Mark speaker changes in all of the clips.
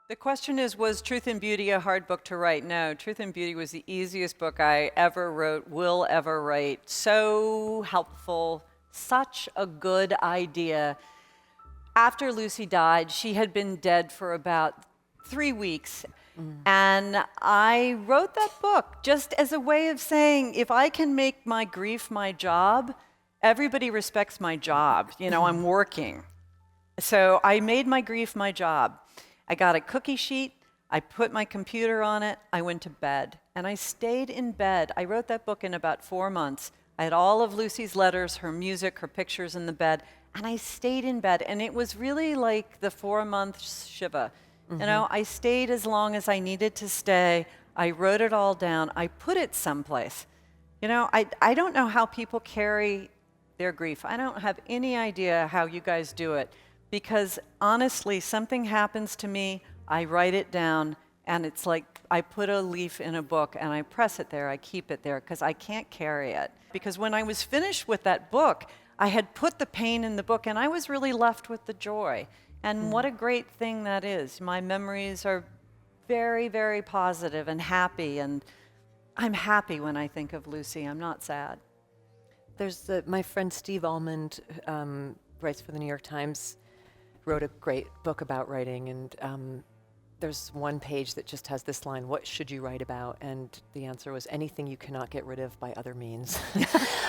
Speaker 1: The question is, was Truth and Beauty a hard book to write? No, Truth and Beauty was the easiest book I ever wrote, will ever write. So helpful, such a good idea. After Lucy died, she had been dead for about 3 weeks. And I wrote that book just as a way of saying, if I can make my grief my job, everybody respects my job. You know, I'm working. So I made my grief my job. I got a cookie sheet, I put my computer on it, I went to bed, and I stayed in bed. I wrote that book in about 4 months. I had all of Lucy's letters, her music, her pictures in the bed, and I stayed in bed. And it was really like the 4-month Shiva. You know, I stayed as long as I needed to stay. I wrote it all down. I put it someplace. You know, I don't know how people carry their grief. I don't have any idea how you guys do it. Because honestly, something happens to me, I write it down, and it's like I put a leaf in a book and I press it there, I keep it there, because I can't carry it. Because when I was finished with that book, I had put the pain in the book and I was really left with the joy. And what a great thing that is. My memories are very, very positive and happy, and I'm happy when I think of Lucy. I'm not sad.
Speaker 2: There's my friend Steve Almond, writes for the New York Times, wrote a great book about writing, and there's one page that just has this line, what should you write about? And the answer was anything you cannot get rid of by other means.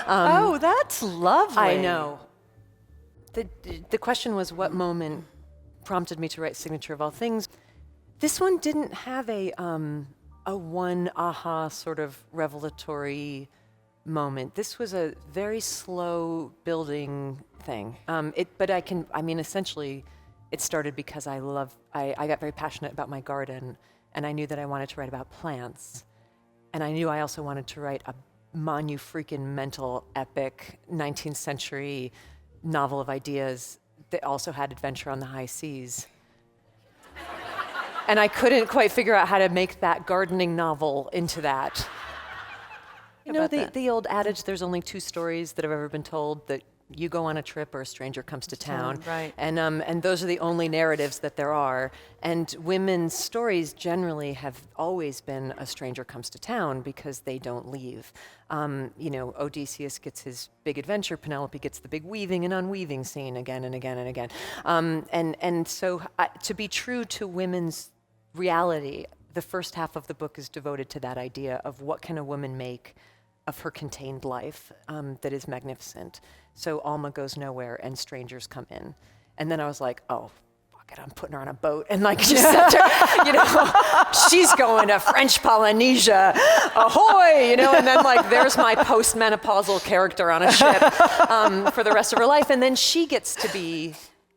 Speaker 1: Oh, that's lovely.
Speaker 2: I know. The question was what moment prompted me to write Signature of All Things. This one didn't have a one aha sort of revelatory moment. This was a very slow building thing. Essentially, it started because I got very passionate about my garden, and I knew that I wanted to write about plants. And I knew I also wanted to write a mental epic 19th century novel of ideas that also had adventure on the high seas. And I couldn't quite figure out how to make that gardening novel into that. You know, the old adage, there's only 2 stories that have ever been told, that you go on a trip or a stranger comes to town.
Speaker 1: Right.
Speaker 2: And those are the only narratives that there are. And women's stories generally have always been a stranger comes to town because they don't leave. You know, Odysseus gets his big adventure, Penelope gets the big weaving and unweaving scene again and again and again. And so to be true to women's reality, the first half of the book is devoted to that idea of what can a woman make of her contained life that is magnificent. So Alma goes nowhere and strangers come in. And then I was like, oh, fuck it, I'm putting her on a boat. And like just sent her, you know, she's going to French Polynesia, ahoy, you know, and then like there's my postmenopausal character on a ship for the rest of her life. And then she gets to be,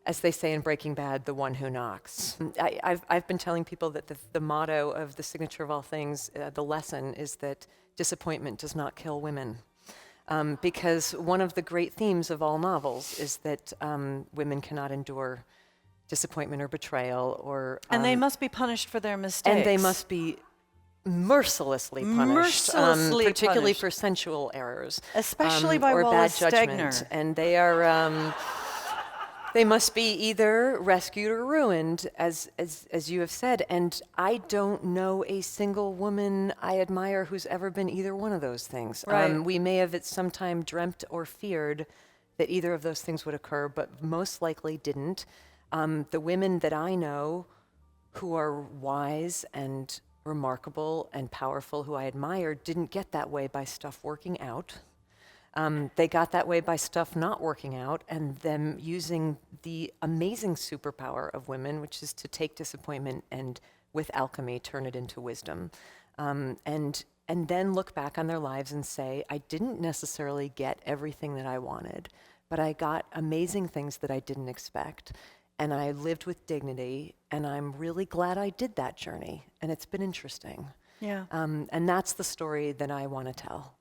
Speaker 2: as they say in Breaking Bad, the one who knocks. I've been telling people that the motto of the Signature of All Things, the lesson is that disappointment does not kill women. Because one of the great themes of all novels is that women cannot endure disappointment or betrayal, or
Speaker 1: and they must be punished for their mistakes.
Speaker 2: and they must be mercilessly punished, particularly for sensual errors,
Speaker 1: Especially by
Speaker 2: or
Speaker 1: Wallace
Speaker 2: bad judgment.
Speaker 1: Stegner.
Speaker 2: And they are. They must be either rescued or ruined, as you have said. And I don't know a single woman I admire who's ever been either one of those things.
Speaker 1: Right.
Speaker 2: We may have at some time dreamt or feared that either of those things would occur, but most likely didn't. The women that I know who are wise and remarkable and powerful, who I admire, didn't get that way by stuff working out. They got that way by stuff not working out, and them using the amazing superpower of women, which is to take disappointment and, with alchemy, turn it into wisdom. And then look back on their lives and say, I didn't necessarily get everything that I wanted, but I got amazing things that I didn't expect. And I lived with dignity, and I'm really glad I did that journey. And it's been interesting.
Speaker 1: Yeah.
Speaker 2: And that's the story that I want to tell.